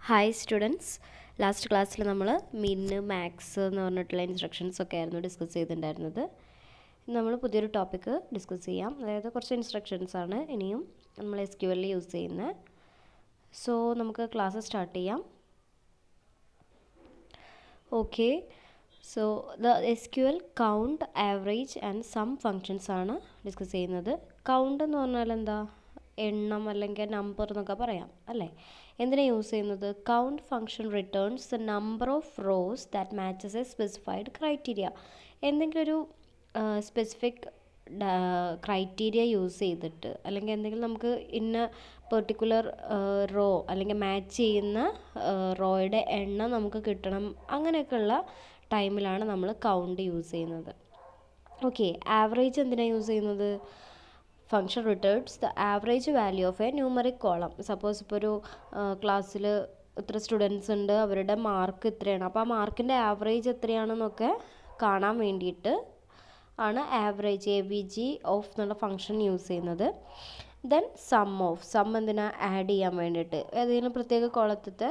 Hi students, last ക്ലാസ്സിൽ നമ്മൾ maths എന്ന് പറഞ്ഞിട്ടുള്ള ഇൻസ്ട്രക്ഷൻസ് ഒക്കെ ആയിരുന്നു ഡിസ്കസ് ചെയ്തിട്ടുണ്ടായിരുന്നത്. നമ്മൾ പുതിയൊരു ടോപ്പിക്ക് ഡിസ്കസ് ചെയ്യാം. അതായത് കുറച്ച് ഇൻസ്ട്രക്ഷൻസ് ആണ് ഇനിയും നമ്മൾ SQL യൂസ് ചെയ്യുന്നത്. സോ നമുക്ക് ക്ലാസ് സ്റ്റാർട്ട് ചെയ്യാം. Okay, so the SQL count, average and sum functions ആണ് ഡിസ്കസ് ചെയ്യുന്നത്. കൗണ്ട് എന്ന് പറഞ്ഞാൽ എന്താ? എണ്ണം അല്ലെങ്കിൽ നമ്പർ എന്നൊക്കെ പറയാം അല്ലേ? എന്തിനാണ് യൂസ് ചെയ്യുന്നത്? Count function returns the number of rows that matches A specified criteria. എന്തെങ്കിലും ഒരു സ്പെസിഫിക് ക്രൈറ്റീരിയ യൂസ് ചെയ്തിട്ട്, അല്ലെങ്കിൽ എന്തെങ്കിലും നമുക്ക് ഇന്ന പെർട്ടിക്കുലർ റോ അല്ലെങ്കിൽ മാച്ച് ചെയ്യുന്ന റോയുടെ എണ്ണം നമുക്ക് കിട്ടണം, അങ്ങനെയൊക്കെയുള്ള ടൈമിലാണ് നമ്മൾ കൗണ്ട് യൂസ് ചെയ്യുന്നത്. ഓക്കെ, ആവറേജ് എന്തിനാണ് യൂസ് ചെയ്യുന്നത്? Function returns the average value of A numeric column. Suppose ഇപ്പോൾ ഒരു ക്ലാസ്സിൽ ഇത്ര സ്റ്റുഡൻസ് ഉണ്ട്, അവരുടെ മാർക്ക് ഇത്രയാണ്, അപ്പോൾ ആ മാർക്കിൻ്റെ ആവറേജ് എത്രയാണെന്നൊക്കെ കാണാൻ വേണ്ടിയിട്ട് ആണ് ആവറേജ് AVG ഓഫ് എന്നുള്ള ഫംഗ്ഷൻ യൂസ് ചെയ്യുന്നത്. ദെൻ സം എന്തിനാ? ആഡ് ചെയ്യാൻ വേണ്ടിയിട്ട്. ഏതെങ്കിലും പ്രത്യേക കോളത്തിൻ്റെ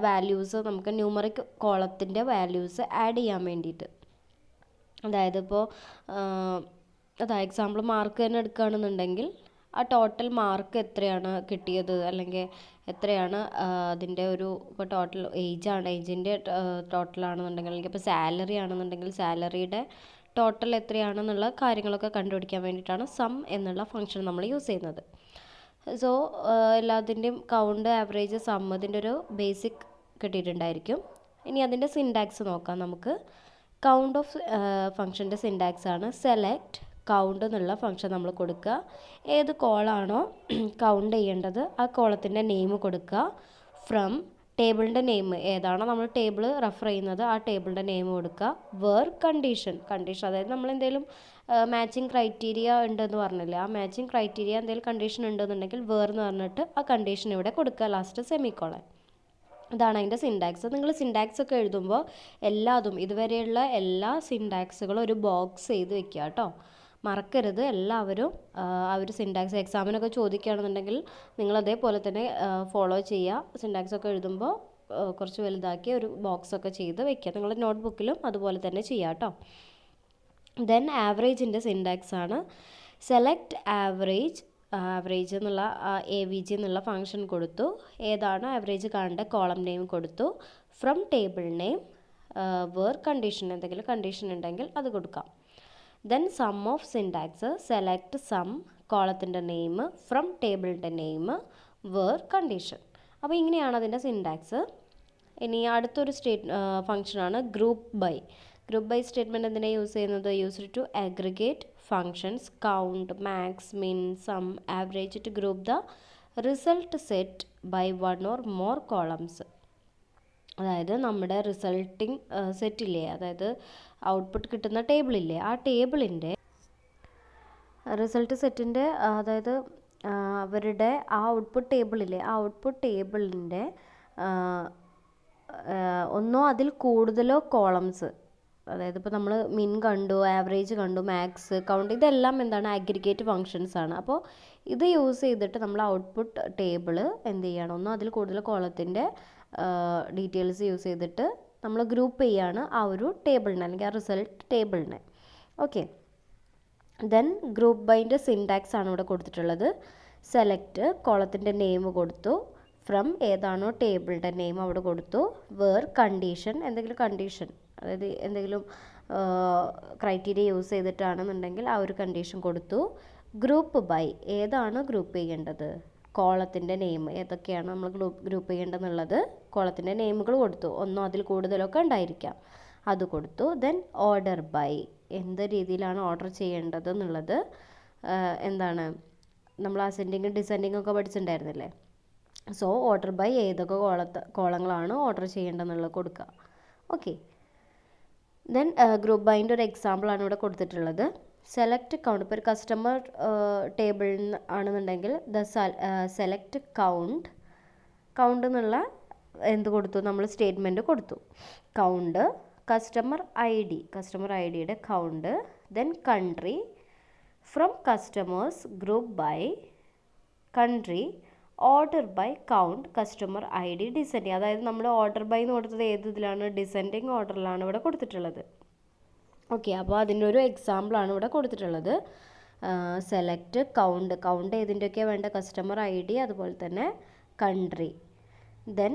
വാല്യൂസ് നമുക്ക് ന്യൂമറിക് കോളത്തിൻ്റെ വാല്യൂസ് ആഡ് ചെയ്യാൻ വേണ്ടിയിട്ട്. അതായത് ഇപ്പോൾ എക്സാമ്പിൾ മാർക്ക് തന്നെ എടുക്കുകയാണെന്നുണ്ടെങ്കിൽ ആ ടോട്ടൽ മാർക്ക് എത്രയാണ് കിട്ടിയത്, അല്ലെങ്കിൽ എത്രയാണ് അതിൻ്റെ ഒരു ഇപ്പോൾ ടോട്ടൽ ഏജിൻ്റെ ടോട്ടലാണെന്നുണ്ടെങ്കിൽ, അല്ലെങ്കിൽ ഇപ്പോൾ സാലറി ആണെന്നുണ്ടെങ്കിൽ സാലറിയുടെ ടോട്ടൽ എത്രയാണെന്നുള്ള കാര്യങ്ങളൊക്കെ കണ്ടുപിടിക്കാൻ വേണ്ടിയിട്ടാണ് സം എന്നുള്ള ഫംഗ്ഷൻ നമ്മൾ യൂസ് ചെയ്യുന്നത്. സോ എല്ലാത്തിൻ്റെയും കൗണ്ട്, ആവറേജ്, സം ഇതിൻ്റെ ഒരു ബേസിക് കിട്ടിയിട്ടുണ്ടായിരിക്കും. ഇനി അതിൻ്റെ സിൻടാക്സ് നോക്കാം നമുക്ക്. കൗണ്ട് ഓഫ് ഫംഗ്ഷൻ്റെ സിൻടാക്സ് ആണ് സെലക്ട് കൗണ്ട് എന്നുള്ള ഫംഗ്ഷൻ നമ്മൾ കൊടുക്കുക. ഏത് കോളാണോ കൗണ്ട് ചെയ്യേണ്ടത് ആ കോളത്തിൻ്റെ നെയിം കൊടുക്കുക. ഫ്രം ടേബിളിൻ്റെ നെയിം ഏതാണോ നമ്മൾ ടേബിൾ റെഫർ ചെയ്യുന്നത് ആ ടേബിളിൻ്റെ നെയിം കൊടുക്കുക. വേർ കണ്ടീഷൻ അതായത് നമ്മൾ എന്തെങ്കിലും മാച്ചിങ് ക്രൈറ്റീരിയ ഉണ്ടെന്ന് പറഞ്ഞില്ലേ, ആ മാച്ചിങ് ക്രൈറ്റീരിയ എന്തെങ്കിലും കണ്ടീഷൻ ഉണ്ടെന്നുണ്ടെങ്കിൽ വേർ എന്ന് പറഞ്ഞിട്ട് ആ കണ്ടീഷൻ ഇവിടെ കൊടുക്കുക, ലാസ്റ്റ് സെമിക്കോളൻ. ഇതാണ് അതിൻ്റെ സിൻടാക്സ്. നിങ്ങൾ സിൻടാക്സ് ഒക്കെ എഴുതുമ്പോൾ എല്ലാതും ഇതുവരെയുള്ള എല്ലാ സിൻടാക്സുകളും ഒരു ബോക്സ് ചെയ്ത് വെക്കുക കേട്ടോ, മറക്കരുത്. എല്ലാവരും ആ ഒരു സിൻടാക്സ് എക്സാമിനൊക്കെ ചോദിക്കുകയാണെന്നുണ്ടെങ്കിൽ നിങ്ങൾ അതേപോലെ തന്നെ ഫോളോ ചെയ്യുക. സിൻടാക്സ് ഒക്കെ എഴുതുമ്പോൾ കുറച്ച് വലുതാക്കി ഒരു ബോക്സൊക്കെ ചെയ്ത് വെക്കുക. നിങ്ങളുടെ നോട്ട്ബുക്കിലും അതുപോലെ തന്നെ ചെയ്യുക കേട്ടോ. ദെൻ ആവറേജിൻ്റെ സിൻടാക്സ് ആണ് സെലക്ട് ആവറേജ് എന്നുള്ള AVG എന്നുള്ള ഫംഗ്ഷൻ കൊടുത്തു. ഏതാണ് ആവറേജ് കാണേണ്ട കോളം നെയിം കൊടുത്തു. From table name where condition എന്തെങ്കിലും കണ്ടീഷൻ ഉണ്ടെങ്കിൽ അത് കൊടുക്കാം. Then sum of syntax select sum കോളത്തിൻ്റെ നെയിം ഫ്രം ടേബിളിൻ്റെ നെയിം വേർ കണ്ടീഷൻ. അപ്പോൾ ഇങ്ങനെയാണ് അതിൻ്റെ സിൻടാക്സ്. ഇനി അടുത്തൊരു ഫംഗ്ഷനാണ് ഗ്രൂപ്പ് ബൈ സ്റ്റേറ്റ്മെൻറ്റ് എന്തിനാണ് യൂസ് ചെയ്യുന്നത്? Used to aggregate functions count, max, min, sum, average to group the result set by one or more columns. അതായത് നമ്മുടെ റിസൾട്ടിങ് സെറ്റില്ലേ, അതായത് ഔട്ട്പുട്ട് കിട്ടുന്ന ടേബിളില്ലേ, ആ ടേബിളിൻ്റെ റിസൾട്ട് സെറ്റിൻ്റെ അതായത് അവരുടെ ആ ഔട്ട്പുട്ട് ടേബിളില്ലേ, ആ ഔട്ട്പുട്ട് ടേബിളിൻ്റെ ഒന്നോ അതിൽ കൂടുതലോ കോളംസ്, അതായത് ഇപ്പോൾ നമ്മൾ മിൻ കണ്ടു, ആവറേജ് കണ്ടു, മാക്സ്, കൗണ്ട്, ഇതെല്ലാം എന്താണ്? അഗ്രിഗേറ്റ് ഫങ്ഷൻസ് ആണ്. അപ്പോൾ ഇത് യൂസ് ചെയ്തിട്ട് നമ്മൾ ഔട്ട്പുട്ട് ടേബിൾ എന്ത് ചെയ്യണം? ഒന്നോ അതിൽ കൂടുതൽ കോളത്തിൻ്റെ ഡീറ്റെയിൽസ് യൂസ് ചെയ്തിട്ട് നമ്മൾ ഗ്രൂപ്പ് ചെയ്യാണ് ആ ഒരു ടേബിളിനെ, അല്ലെങ്കിൽ ആ റിസൾട്ട് ടേബിളിനെ. ഓക്കെ, ദെൻ ഗ്രൂപ്പ് ബൈൻ്റെ സിൻടാക്സ് ആണ് ഇവിടെ കൊടുത്തിട്ടുള്ളത്. സെലക്ട് കോളത്തിൻ്റെ നെയിം കൊടുത്തു. ഫ്രം ഏതാണോ ടേബിളിൻ്റെ നെയിം അവിടെ കൊടുത്തു. വേർ കണ്ടീഷൻ എന്തെങ്കിലും കണ്ടീഷൻ, അതായത് എന്തെങ്കിലും ക്രൈറ്റീരിയ യൂസ് ചെയ്തിട്ടാണെന്നുണ്ടെങ്കിൽ ആ ഒരു കണ്ടീഷൻ കൊടുത്തു. ഗ്രൂപ്പ് ബൈ ഏതാണ് ഗ്രൂപ്പ് ചെയ്യേണ്ടത്, കോളത്തിൻ്റെ നെയിം ഏതൊക്കെയാണ് നമ്മൾ ഗ്രൂപ്പ് ചെയ്യേണ്ടതെന്നുള്ളത് കോളത്തിൻ്റെ നെയിമുകൾ കൊടുത്തു. ഒന്നോ അതിൽ കൂടുതലൊക്കെ ഉണ്ടായിരിക്കാം, അത് കൊടുത്തു. ദെൻ ഓർഡർ ബൈ എന്ത് രീതിയിലാണ് ഓർഡർ ചെയ്യേണ്ടത് എന്നുള്ളത് എന്താണ്? നമ്മൾ അസെൻഡിങ് ഡിസെൻഡിങ് ഒക്കെ പഠിച്ചിട്ടുണ്ടായിരുന്നില്ലേ. സോ ഓർഡർ ബൈ ഏതൊക്കെ കോളങ്ങളാണ് ഓർഡർ ചെയ്യേണ്ടതെന്നുള്ളത് കൊടുക്കുക. ഓക്കെ, ദെൻ ഗ്രൂപ്പ് ബൈൻ്റെ ഒരു എക്സാമ്പിളാണ് ഇവിടെ കൊടുത്തിട്ടുള്ളത്. സെലക്ട് കൗണ്ട്, ഇപ്പോൾ ഒരു കസ്റ്റമർ ടേബിൾ ആണെന്നുണ്ടെങ്കിൽ സെലക്ട് കൗണ്ട് എന്നുള്ള എന്ത് കൊടുത്തു? നമ്മൾ സ്റ്റേറ്റ്മെൻറ്റ് കൊടുത്തു. കൗണ്ട് കസ്റ്റമർ ഐഡിയുടെ count. Then country from customers group by country order by count customer I D descending. അതായത് നമ്മൾ ഓർഡർ ബൈ എന്ന് കൊടുത്തത് ഏത് ഇതിലാണ്? ഡിസെൻഡിങ് ഓർഡറിലാണ് ഇവിടെ കൊടുത്തിട്ടുള്ളത്. ഓക്കെ, അപ്പോൾ അതിൻ്റെ ഒരു എക്സാമ്പിളാണ് ഇവിടെ കൊടുത്തിട്ടുള്ളത്. സെലക്ട് കൗണ്ട് ഏതിൻ്റെയൊക്കെയാണ് വേണ്ട? കസ്റ്റമർ ഐ ഡി, അതുപോലെ തന്നെ കൺട്രി. ദെൻ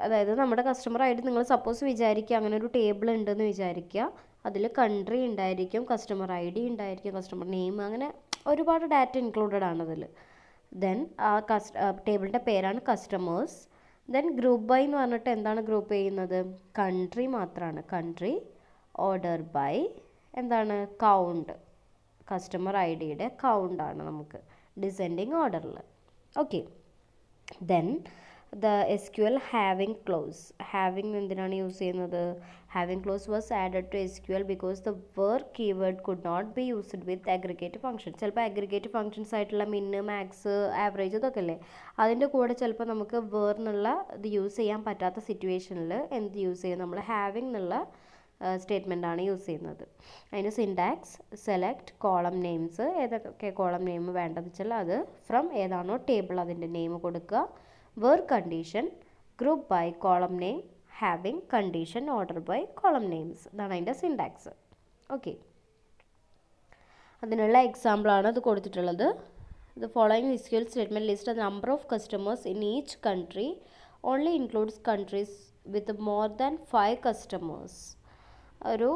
അതായത് നമ്മുടെ കസ്റ്റമർ ഐ ഡി നിങ്ങൾ സപ്പോസ് വിചാരിക്കുക അങ്ങനെ ഒരു ടേബിൾ ഉണ്ടെന്ന് വിചാരിക്കുക. അതിൽ കൺട്രി ഉണ്ടായിരിക്കും, കസ്റ്റമർ ഐ ഡി ഉണ്ടായിരിക്കും, കസ്റ്റമർ നെയിം, അങ്ങനെ ഒരുപാട് ഡാറ്റ ഇൻക്ലൂഡഡ് ആണ് അതിൽ. ദെൻ ടേബിളിൻ്റെ പേരാണ് കസ്റ്റമേഴ്സ്. ദെൻ ഗ്രൂപ്പ് ബൈ എന്ന് പറഞ്ഞിട്ട് എന്താണ് ഗ്രൂപ്പ് ചെയ്യുന്നത്? കൺട്രി മാത്രമാണ്. കൺട്രി ഓർഡർ ബൈ എന്താണ്? കൗണ്ട്. കസ്റ്റമർ ഐ ഡിയുടെ കൗണ്ടാണ് നമുക്ക് ഡിസെൻഡിങ് ഓർഡറിൽ. Okay, then the SQL having clause. Having എന്തിനാണ് യൂസ് ചെയ്യുന്നത്? Having clause was added to SQL because the where keyword could not be used with aggregate function. ചിലപ്പോൾ aggregate functions ആയിട്ടുള്ള min, max, average ഇതൊക്കെ അല്ലേ, അതിൻ്റെ കൂടെ ചിലപ്പോൾ നമുക്ക് വേർ എന്നുള്ള ഇത് യൂസ് ചെയ്യാൻ പറ്റാത്ത സിറ്റുവേഷനിൽ എന്ത് യൂസ് ചെയ്യും? നമ്മൾ ഹാവിങ് എന്നുള്ള സ്റ്റേറ്റ്മെൻ്റ് ആണ് യൂസ് ചെയ്യുന്നത്. അതിൻ്റെ സിൻടാക്സ് സെലക്ട് കോളം നെയിംസ്. ഏതൊക്കെ കോളം നെയിം വേണ്ടതെന്ന് വെച്ചാൽ അത് ഫ്രം ഏതാണോ ടേബിൾ അതിൻ്റെ നെയിം കൊടുക്കുക. Where condition group by column name having condition order by column names. ഇതാണ് അതിൻ്റെ സിൻടാക്സ്. ഓക്കെ, അതിനുള്ള എക്സാമ്പിളാണ് അത് കൊടുത്തിട്ടുള്ളത്. The following SQL statement lists the number of customers in each country only includes countries with more than 5 customers. ഒരു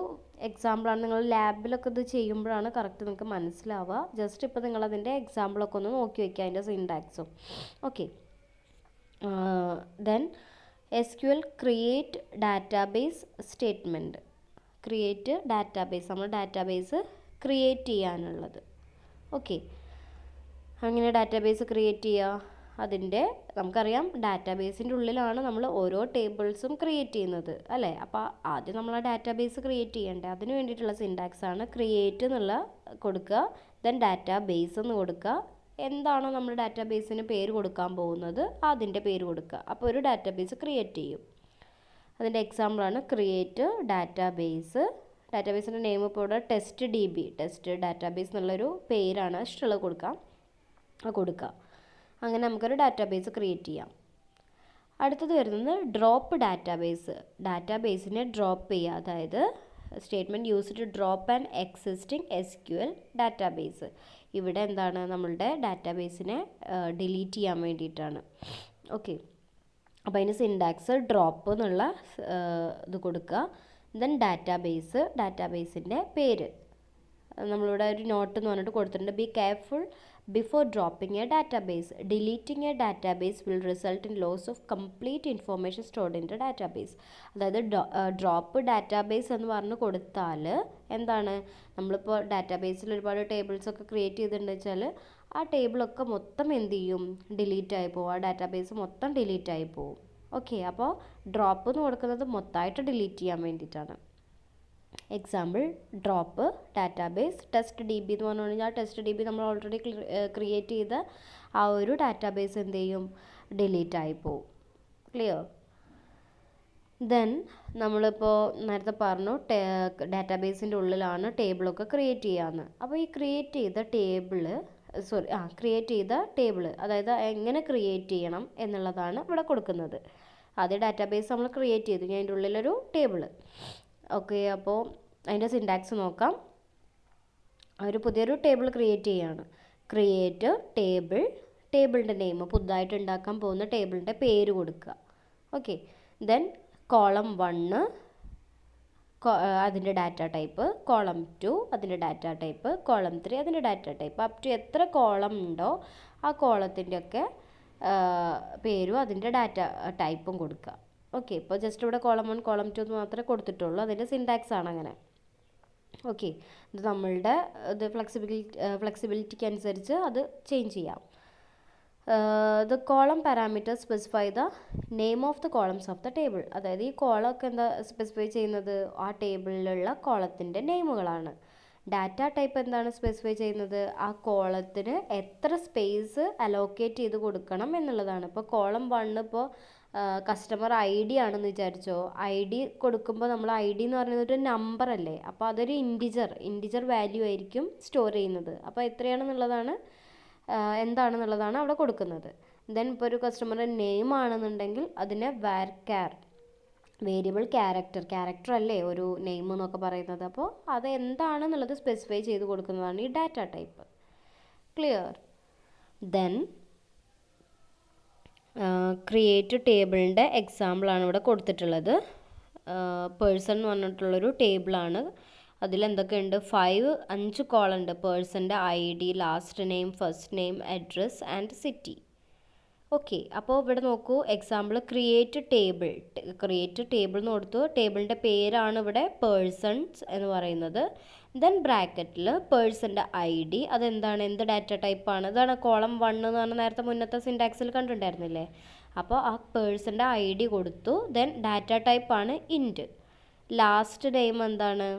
എക്സാമ്പിളാണ്. നിങ്ങൾ ലാബിലൊക്കെ ഇത് ചെയ്യുമ്പോഴാണ് കറക്റ്റ് നിങ്ങൾക്ക് മനസ്സിലാവുക. ജസ്റ്റ് ഇപ്പോൾ നിങ്ങളതിൻ്റെ എക്സാമ്പിളൊക്കെ ഒന്ന് നോക്കി വയ്ക്കുക, അതിൻ്റെ സിൻടാക്സും. Okay, then SQL create database statement. Create database, നമ്മൾ ഡാറ്റാബേസ് ക്രിയേറ്റ് ചെയ്യാനുള്ളത്. ഓക്കെ, അങ്ങനെ ഡാറ്റാബേസ് ക്രിയേറ്റ് ചെയ്യുക. അതിൻ്റെ നമുക്കറിയാം ഡാറ്റാബേസിൻ്റെ ഉള്ളിലാണ് നമ്മൾ ഓരോ ടേബിൾസും ക്രിയേറ്റ് ചെയ്യുന്നത് അല്ലേ. അപ്പോൾ ആദ്യം നമ്മൾ ആ ഡാറ്റാബേസ് ക്രിയേറ്റ് ചെയ്യണ്ടേ, അതിന് വേണ്ടിയിട്ടുള്ള സിൻടാക്സ് ആണ് ക്രിയേറ്റ് എന്നുള്ള കൊടുക്കുക. ദെൻ ഡാറ്റാബേസ് എന്ന് കൊടുക്കുക. എന്താണോ നമ്മൾ ഡാറ്റാബേസിന് പേര് കൊടുക്കാൻ പോകുന്നത് അതിൻ്റെ പേര് കൊടുക്കുക. അപ്പോൾ ഒരു ഡാറ്റാബേസ് ക്രിയേറ്റ് ചെയ്യും. അതിൻ്റെ എക്സാമ്പിളാണ് ക്രിയേറ്റ് ഡാറ്റാബേസ്. ഡാറ്റാബേസിൻ്റെ നെയിം ഇപ്പോൾ ഇവിടെ ടെസ്റ്റ് ഡാറ്റാബേസ് എന്നുള്ളൊരു പേരാണ് ഇഷ്ടമുള്ളത് കൊടുക്കുക. അങ്ങനെ നമുക്കൊരു ഡാറ്റാബേസ് ക്രിയേറ്റ് ചെയ്യാം. അടുത്തത് വരുന്നത് ഡ്രോപ്പ് ഡാറ്റാബേസ്. ഡാറ്റാബേസിനെ ഡ്രോപ്പ് ചെയ്യുക, അതായത് statement use to drop an existing SQL database. ഇവിടെ എന്താണ്? നമ്മളുടെ ഡാറ്റാബേസിനെ ഡിലീറ്റ് ചെയ്യാൻ വേണ്ടിയിട്ടാണ്. ഓക്കെ, അപ്പോൾ അതിന് സിൻടാക്സ് ഡ്രോപ്പ് എന്നുള്ള ഇത് കൊടുക്കുക. ദെൻ ഡാറ്റാബേസിൻ്റെ പേര് നമ്മളിവിടെ ഒരു നോട്ട് എന്ന് പറഞ്ഞിട്ട് കൊടുത്തിട്ടുണ്ട്. Be careful before dropping a database. Deleting a database will result in loss of complete information stored in the database. അതായത് ഡ്രോപ്പ് ഡാറ്റാബേസ് എന്ന് പറഞ്ഞ് കൊടുത്താൽ എന്താണ്? നമ്മളിപ്പോൾ ഡാറ്റാബേസിൽ ഒരുപാട് ടേബിൾസൊക്കെ ക്രിയേറ്റ് ചെയ്തിട്ടുണ്ടെന്ന് വെച്ചാൽ ആ ടേബിളൊക്കെ മൊത്തം എന്ത് ചെയ്യും? ഡിലീറ്റ് ആയി പോകും. ആ ഡാറ്റാബേസ് മൊത്തം ഡിലീറ്റ് ആയി പോകും. ഓക്കെ, അപ്പോൾ ഡ്രോപ്പ് എന്ന് കൊടുക്കുന്നത് മൊത്തമായിട്ട് ഡിലീറ്റ് ചെയ്യാൻ വേണ്ടിയിട്ടാണ്. Example drop database test DB എന്ന് പറഞ്ഞു കഴിഞ്ഞാൽ ടെസ്റ്റ് DB നമ്മൾ ഓൾറെഡി ക്രിയേറ്റ് ചെയ്ത ആ ഒരു ഡാറ്റാബേസ് എന്ത് ചെയ്യും? ഡിലീറ്റ് ആയി പോവും. ക്ലിയർ? ദെൻ നമ്മളിപ്പോൾ നേരത്തെ പറഞ്ഞു ഡാറ്റാബേസിൻ്റെ ഉള്ളിലാണ് ടേബിളൊക്കെ ക്രിയേറ്റ് ചെയ്യാമെന്ന്. അപ്പോൾ ഈ ക്രിയേറ്റ് ചെയ്ത ടേബിൾ അതായത് എങ്ങനെ ക്രിയേറ്റ് ചെയ്യണം എന്നുള്ളതാണ് ഇവിടെ കൊടുക്കുന്നത്. ആദ്യം ഡാറ്റാബേസ് നമ്മൾ ക്രിയേറ്റ് ചെയ്തു, ഞാൻ അതിൻ്റെ ഉള്ളിലൊരു ടേബിൾ. ഓക്കെ, അപ്പോൾ അതിൻ്റെ സിൻടാക്സ് നോക്കാം. ഒരു പുതിയൊരു ടേബിൾ ക്രിയേറ്റ് ചെയ്യുകയാണ്. ക്രിയേറ്റ് ടേബിളിൻ്റെ നെയിം, പുതുതായിട്ട് ഉണ്ടാക്കാൻ പോകുന്ന ടേബിളിൻ്റെ പേര് കൊടുക്കുക. ഓക്കെ, ദെൻ കോളം 1 അതിൻ്റെ ഡാറ്റ ടൈപ്പ്, കോളം 2 അതിൻ്റെ ഡാറ്റ ടൈപ്പ്, കോളം 3 അതിൻ്റെ ഡാറ്റ ടൈപ്പ്. അപ് ടു എത്ര കോളം ഉണ്ടോ ആ കോളത്തിൻ്റെയൊക്കെ പേരും അതിൻ്റെ ഡാറ്റ ടൈപ്പും കൊടുക്കുക. ഓക്കെ, ഇപ്പോൾ ജസ്റ്റ് ഇവിടെ കോളം 1 കോളം 2 എന്ന് മാത്രമേ കൊടുത്തിട്ടുള്ളൂ. അതിൻ്റെ സിൻടാക്സ് ആണ് അങ്ങനെ. ഓക്കെ, ഇത് നമ്മളുടെ ഇത് ഫ്ലെക്സിബിലിറ്റിക്ക് അനുസരിച്ച് അത് ചേഞ്ച് ചെയ്യാം. The column parameter specify the name of the columns of the table. അതായത് ഈ കോളമൊക്കെ എന്താ സ്പെസിഫൈ ചെയ്യുന്നത്? ആ ടേബിളിലുള്ള കോളത്തിൻ്റെ നെയിമുകളാണ്. ഡാറ്റ ടൈപ്പ് എന്താണ് സ്പെസിഫൈ ചെയ്യുന്നത്? ആ കോളത്തിന് എത്ര സ്പേസ് അലോക്കേറ്റ് ചെയ്ത് കൊടുക്കണം എന്നുള്ളതാണ്. ഇപ്പോൾ കോളം 1 ഇപ്പോൾ കസ്റ്റമർ ID ആണെന്ന് വിചാരിച്ചോ. ID കൊടുക്കുമ്പോൾ നമ്മൾ ID എന്ന് പറയുന്നത് ഒരു നമ്പർ അല്ലേ, അപ്പോൾ അതൊരു ഇൻറ്റിജർ വാല്യൂ ആയിരിക്കും സ്റ്റോർ ചെയ്യുന്നത്. അപ്പോൾ എത്രയാണെന്നുള്ളതാണ് എന്താണെന്നുള്ളതാണ് അവിടെ കൊടുക്കുന്നത്. ദെൻ ഇപ്പോൾ ഒരു കസ്റ്റമറുടെ നെയിം ആണെന്നുണ്ടെങ്കിൽ അതിനെ varchar വേരിയബിൾ ക്യാരക്ടർ അല്ലേ ഒരു നെയിം എന്നൊക്കെ പറയുന്നത്. അപ്പോൾ അത് എന്താണെന്നുള്ളത് സ്പെസിഫൈ ചെയ്ത് കൊടുക്കുന്നതാണ് ഈ data type. Clear? Then create ടേബിളിൻ്റെ എക്സാമ്പിളാണ് ഇവിടെ കൊടുത്തിട്ടുള്ളത്. പേഴ്സൺ എന്ന് പറഞ്ഞിട്ടുള്ളൊരു ടേബിളാണ്. അതിലെന്തൊക്കെയുണ്ട്? 5 കോളുണ്ട്. പേഴ്സൻ്റെ ID, last name, first name, address and city. Okay, അപ്പോൾ ഇവിടെ നോക്കൂ, എക്സാമ്പിൾ ക്രിയേറ്റ് ടേബിൾ എന്ന് കൊടുത്തു. ടേബിളിൻ്റെ പേരാണ് ഇവിടെ പേഴ്സൺസ് എന്ന് പറയുന്നത്. ദെൻ ബ്രാക്കറ്റിൽ പേഴ്സൻ്റെ ID, അതെന്താണ്, എന്ത് ഡാറ്റ ടൈപ്പാണ്? ഇതാണ് കോളം 1 എന്ന് പറഞ്ഞാൽ നേരത്തെ മുന്നത്തെ സിൻടാക്സിൽ കണ്ടിട്ടുണ്ടായിരുന്നില്ലേ? അപ്പോൾ ആ പേഴ്സൻ്റെ ID കൊടുത്തു. ദെൻ ഡാറ്റ ടൈപ്പാണ് ഇൻറ്റ്. ലാസ്റ്റ് നെയിം എന്താണ്?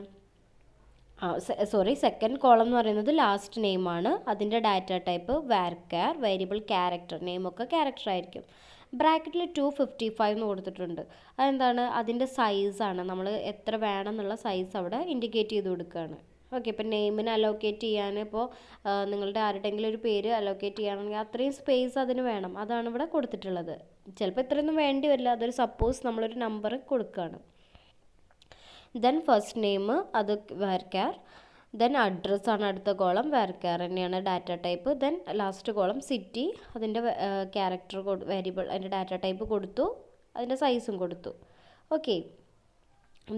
സെക്കൻഡ് കോളം എന്ന് പറയുന്നത് ലാസ്റ്റ് നെയിമാണ്. അതിൻ്റെ data type varchar variable character. നെയിമൊക്കെ ക്യാരക്ടർ ആയിരിക്കും. ബ്രാക്കറ്റിൽ 255 എന്ന് കൊടുത്തിട്ടുണ്ട്. അതെന്താണ്? അതിൻ്റെ സൈസാണ്. നമ്മൾ എത്ര വേണം എന്നുള്ള സൈസ് അവിടെ ഇൻഡിക്കേറ്റ് ചെയ്ത് കൊടുക്കുകയാണ്. ഓക്കെ, ഇപ്പം നെയിമിന് അലോക്കേറ്റ് ചെയ്യാൻ, ഇപ്പോൾ നിങ്ങളുടെ ആരുടെയെങ്കിലും ഒരു പേര് അലോക്കേറ്റ് ചെയ്യുകയാണെങ്കിൽ അത്രയും സ്പേസ് അതിന് വേണം. അതാണ് ഇവിടെ കൊടുത്തിട്ടുള്ളത്. ചിലപ്പോൾ ഇത്രയൊന്നും വേണ്ടി വരില്ല. അതൊരു സപ്പോസ് നമ്മളൊരു നമ്പർ കൊടുക്കുകയാണ്. ദെൻ ഫസ്റ്റ് നെയിം അത് varchar. ദെൻ അഡ്രസ്സാണ് അടുത്ത കോളം. varchar തന്നെയാണ് data type. Then last column city. അതിൻ്റെ ക്യാരക്ടർ വേരിയബിൾ, അതിൻ്റെ ഡാറ്റ ടൈപ്പ് കൊടുത്തു. അതിൻ്റെ സൈസും കൊടുത്തു. ഓക്കെ,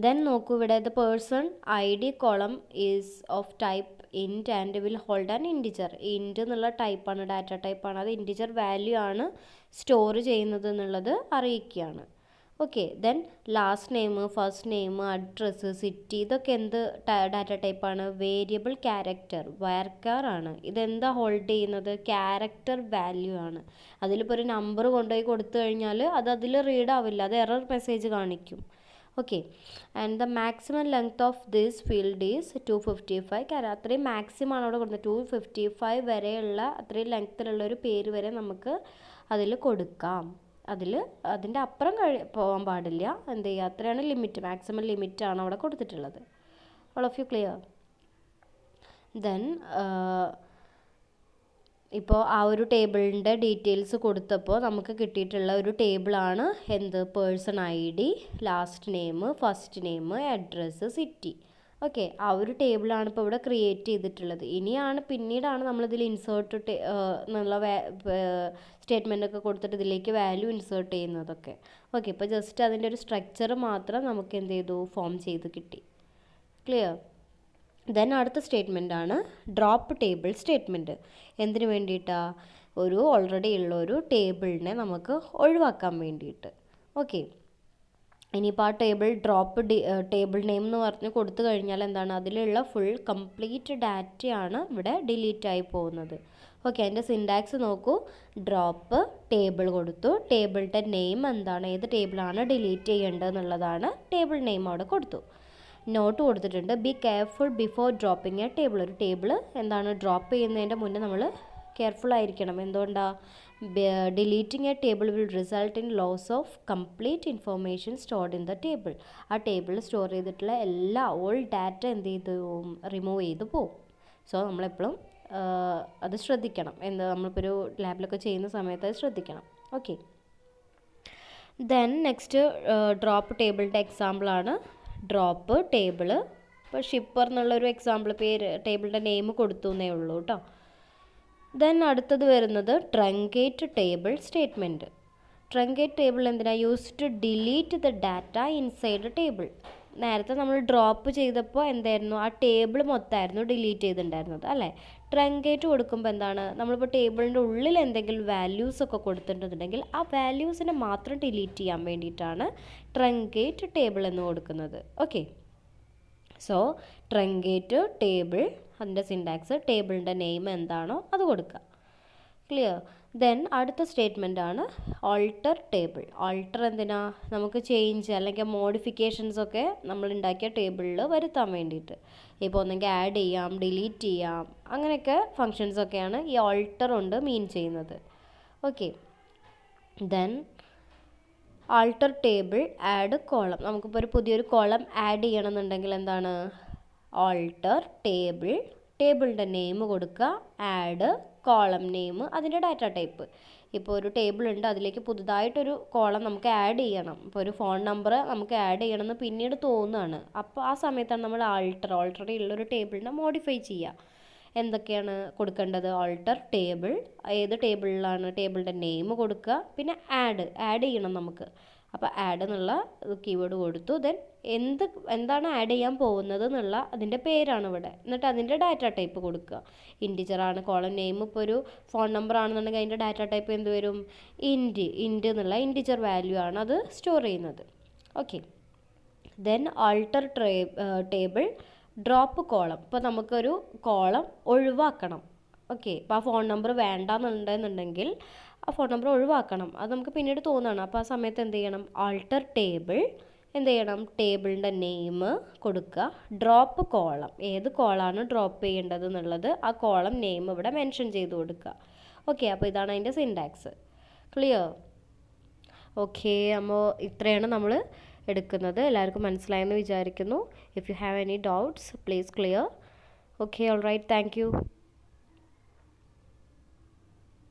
ദെൻ നോക്കൂ ഇവിടെ the person ID column is of type int and will hold an integer. Int എന്നുള്ള ടൈപ്പാണ്, ഡാറ്റ ടൈപ്പാണ്. അത് ഇൻറ്റിജർ വാല്യൂ ആണ് സ്റ്റോർ ചെയ്യുന്നത് എന്നുള്ളത് അറിയിക്കുകയാണ്. Okay, then last name, first name, address, city, ഇതൊക്കെ എന്ത് ഡാറ്റ ടൈപ്പാണ്? വേരിയബിൾ ക്യാരക്ടർ, varchar ആണ്. ഇതെന്താ ഹോൾഡ് ചെയ്യുന്നത്? ക്യാരക്ടർ വാല്യൂ ആണ്. അതിലിപ്പോൾ ഒരു നമ്പർ കൊണ്ടുപോയി കൊടുത്തു കഴിഞ്ഞാൽ അത് അതിൽ റീഡ് ആവില്ല, അത് എറർ മെസ്സേജ് കാണിക്കും. Okay, and the maximum length of this field is 255. അത്രയും മാക്സിമം ആണ് അവിടെ കൊടുക്കുന്നത്. 255 വരെയുള്ള അത്രയും ലെങ്ത്തിലുള്ള ഒരു പേര് വരെ നമുക്ക് അതിൽ കൊടുക്കാം. അതിൻ്റെ അപ്പുറം പോകാൻ പാടില്ല. എന്ത് ചെയ്യുക? അത്രയാണ് ലിമിറ്റ്, മാക്സിമം ലിമിറ്റാണ് അവിടെ കൊടുത്തിട്ടുള്ളത്. All of you clear? Then ഇപ്പോൾ ആ ഒരു ടേബിളിൻ്റെ ഡീറ്റെയിൽസ് കൊടുത്തപ്പോൾ നമുക്ക് കിട്ടിയിട്ടുള്ള ഒരു ടേബിളാണ് എന്ത്? Person ID, last name, first name, address, city. Okay, ആ ഒരു ടേബിളാണ് ഇപ്പോൾ ഇവിടെ ക്രിയേറ്റ് ചെയ്തിട്ടുള്ളത്. പിന്നീടാണ് നമ്മളിതിൽ ഇൻസേർട്ട് എന്നുള്ള സ്റ്റേറ്റ്മെൻ്റ് ഒക്കെ കൊടുത്തിട്ട് ഇതിലേക്ക് വാല്യൂ ഇൻസേർട്ട് ചെയ്യുന്നതൊക്കെ. ഓക്കെ, ഇപ്പോൾ ജസ്റ്റ് അതിൻ്റെ ഒരു സ്ട്രക്ചർ മാത്രം നമുക്ക് എന്ത് ചെയ്തു? ഫോം ചെയ്ത് കിട്ടി. ക്ലിയർ? ദെൻ അടുത്ത സ്റ്റേറ്റ്മെൻ്റ് ആണ് ഡ്രോപ്പ് ടേബിൾ സ്റ്റേറ്റ്മെൻറ്റ്. എന്തിനു വേണ്ടിയിട്ടാണ്? ഒരു ഓൾറെഡി ഉള്ള ഒരു ടേബിളിനെ നമുക്ക് ഒഴിവാക്കാൻ വേണ്ടിയിട്ട്. ഓക്കെ, ഇനിയിപ്പോൾ ആ ടേബിൾ നെയിം എന്ന് പറഞ്ഞ് കൊടുത്തു കഴിഞ്ഞാൽ എന്താണ്? അതിലുള്ള ഫുൾ കംപ്ലീറ്റ് ഡാറ്റയാണ് ഇവിടെ ഡിലീറ്റ് ആയി പോകുന്നത്. ഓക്കെ, അതിൻ്റെ സിൻടാക്സ് നോക്കൂ. ഡ്രോപ്പ് ടേബിൾ കൊടുത്തു. ടേബിളിൻ്റെ നെയിം എന്താണ്? ഏത് ടേബിളാണ് ഡിലീറ്റ് ചെയ്യേണ്ടത് എന്നുള്ളതാണ് ടേബിൾ നെയിം അവിടെ കൊടുത്തു. നോട്ട് കൊടുത്തിട്ടുണ്ട്. Be careful before dropping a table. ഒരു ടേബിൾ എന്താണ് ഡ്രോപ്പ് ചെയ്യുന്നതിൻ്റെ മുന്നേ നമ്മൾ കെയർഫുൾ ആയിരിക്കണം. എന്തുകൊണ്ടാണ്? Deleting a table will result in loss of complete information stored in the table. ആ ടേബിളിൽ സ്റ്റോർ ചെയ്തിട്ടുള്ള ഓൾ ഡാറ്റ എന്ത് ചെയ്തു? റിമൂവ് ചെയ്ത് പോവും. സോ നമ്മളെപ്പോഴും അത് ശ്രദ്ധിക്കണം. നമ്മളിപ്പോൾ ഒരു ലാബിലൊക്കെ ചെയ്യുന്ന സമയത്ത് അത് ശ്രദ്ധിക്കണം. ഓക്കെ, ദെൻ നെക്സ്റ്റ് ഡ്രോപ്പ് ടേബിളിൻ്റെ എക്സാമ്പിളാണ് ഡ്രോപ്പ് ടേബിൾ. ഇപ്പോൾ ഷിപ്പർ എന്നുള്ളൊരു എക്സാമ്പിൾ പേര് ടേബിളിൻ്റെ നെയിം കൊടുത്തു എന്നേ ഉള്ളൂ കേട്ടോ. ദെൻ അടുത്തത് വരുന്നത് truncate table statement. Truncate table എന്തിനാണ്? Use to delete the data inside table. നേരത്തെ നമ്മൾ ഡ്രോപ്പ് ചെയ്തപ്പോൾ എന്തായിരുന്നു? ആ ടേബിൾ മൊത്തമായിരുന്നു ഡിലീറ്റ് ചെയ്തിട്ടുണ്ടായിരുന്നത് അല്ലേ? ട്രങ്കേറ്റ് കൊടുക്കുമ്പോൾ എന്താണ്? നമ്മളിപ്പോൾ ടേബിളിൻ്റെ ഉള്ളിൽ എന്തെങ്കിലും വാല്യൂസ് ഒക്കെ കൊടുത്തിട്ടുണ്ടെങ്കിൽ ആ വാല്യൂസിനെ മാത്രം ഡിലീറ്റ് ചെയ്യാൻ വേണ്ടിയിട്ടാണ് ട്രങ്കേറ്റ് ടേബിൾ എന്ന് കൊടുക്കുന്നത്. ഓക്കെ, സോ ട്രങ്കേറ്റ് ടേബിൾ, അതിൻ്റെ സിൻടാക്സ് ടേബിളിൻ്റെ നെയിം എന്താണോ അത് കൊടുക്കുക. ക്ലിയർ? ദെൻ അടുത്ത സ്റ്റേറ്റ്മെൻ്റ് ആണ് ഓൾട്ടർ ടേബിൾ. ഓൾട്ടർ എന്തിനാ? നമുക്ക് ചേഞ്ച് അല്ലെങ്കിൽ മോഡിഫിക്കേഷൻസ് ഒക്കെ നമ്മൾ ഉണ്ടാക്കിയ ടേബിളിൽ വരുത്താൻ വേണ്ടിയിട്ട്. ഇപ്പോൾ ഒന്നെങ്കിൽ ആഡ് ചെയ്യാം, ഡിലീറ്റ് ചെയ്യാം, അങ്ങനെയൊക്കെ ഫങ്ഷൻസൊക്കെയാണ് ഈ ഓൾട്ടർ കൊണ്ട് മീൻ ചെയ്യുന്നത്. Okay, then alter table add column. നമുക്കിപ്പോൾ ഒരു പുതിയൊരു കോളം ആഡ് ചെയ്യണമെന്നുണ്ടെങ്കിൽ എന്താണ്? ഓൾട്ടർ ടേബിളിൻ്റെ നെയിം കൊടുക്കുക, ആഡ് കോളം നെയിം, അതിൻ്റെ ഡാറ്റ ടൈപ്പ്. ഇപ്പോൾ ഒരു ടേബിൾ ഉണ്ട്, അതിലേക്ക് പുതുതായിട്ടൊരു കോളം നമുക്ക് ആഡ് ചെയ്യണം. ഇപ്പോൾ ഒരു ഫോൺ നമ്പർ നമുക്ക് ആഡ് ചെയ്യണമെന്ന് പിന്നീട് തോന്നുകയാണ്. അപ്പോൾ ആ സമയത്താണ് നമ്മൾ ഓൾറെഡി ഉള്ളൊരു ടേബിളിനെ മോഡിഫൈ ചെയ്യുക. എന്തൊക്കെയാണ് കൊടുക്കേണ്ടത്? ഓൾട്ടർ ടേബിൾ, ഏത് ടേബിളിലാണ് ടേബിളിൻ്റെ നെയിം കൊടുക്കുക, പിന്നെ ആഡ് ചെയ്യണം നമുക്ക്. അപ്പോൾ ആഡ് എന്നുള്ള കീവേഡ് കൊടുത്തു. ദെൻ എന്താണ് ആഡ് ചെയ്യാൻ പോകുന്നത് എന്നുള്ള അതിൻ്റെ പേരാണ് ഇവിടെ. എന്നിട്ട് അതിൻ്റെ ഡാറ്റ ടൈപ്പ് കൊടുക്കുക. ഇൻറ്റിജറാണ് കോളം നെയിം. ഇപ്പോൾ ഒരു ഫോൺ നമ്പർ ആണെന്നുണ്ടെങ്കിൽ അതിൻ്റെ ഡാറ്റ ടൈപ്പ് എന്ത് വരും? ഇൻറ്റ് എന്നുള്ള ഇൻറ്റിജർ വാല്യൂ ആണ് അത് സ്റ്റോർ ചെയ്യുന്നത്. Okay. Then alter table drop column. ഇപ്പോൾ നമുക്കൊരു കോളം ഒഴിവാക്കണം. ഓക്കെ. അപ്പോൾ ആ ഫോൺ നമ്പർ വേണ്ടാന്നുണ്ടെന്നുണ്ടെങ്കിൽ ആ ഫോൺ നമ്പർ ഒഴിവാക്കണം. അത് നമുക്ക് പിന്നീട് തോന്നുകയാണ്. അപ്പോൾ ആ സമയത്ത് എന്ത് ചെയ്യണം? ആൾട്ടർ ടേബിൾ എന്ത് ചെയ്യണം? ടേബിളിൻ്റെ നെയിം കൊടുക്കുക. ഡ്രോപ്പ് കോളം, ഏത് കോളാണ് ഡ്രോപ്പ് ചെയ്യേണ്ടത് എന്നുള്ളത് ആ കോളം നെയിം ഇവിടെ മെൻഷൻ ചെയ്ത് കൊടുക്കുക. ഓക്കെ. അപ്പോൾ ഇതാണ് അതിൻ്റെ സിൻടാക്സ്. ക്ലിയർ? ഓക്കെ. അപ്പോൾ ഇത്രയാണ് നമ്മൾ എടുക്കുന്നത്. എല്ലാവർക്കും മനസ്സിലായെന്ന് വിചാരിക്കുന്നു. If you have any doubts please clear. Okay. All right. Thank U.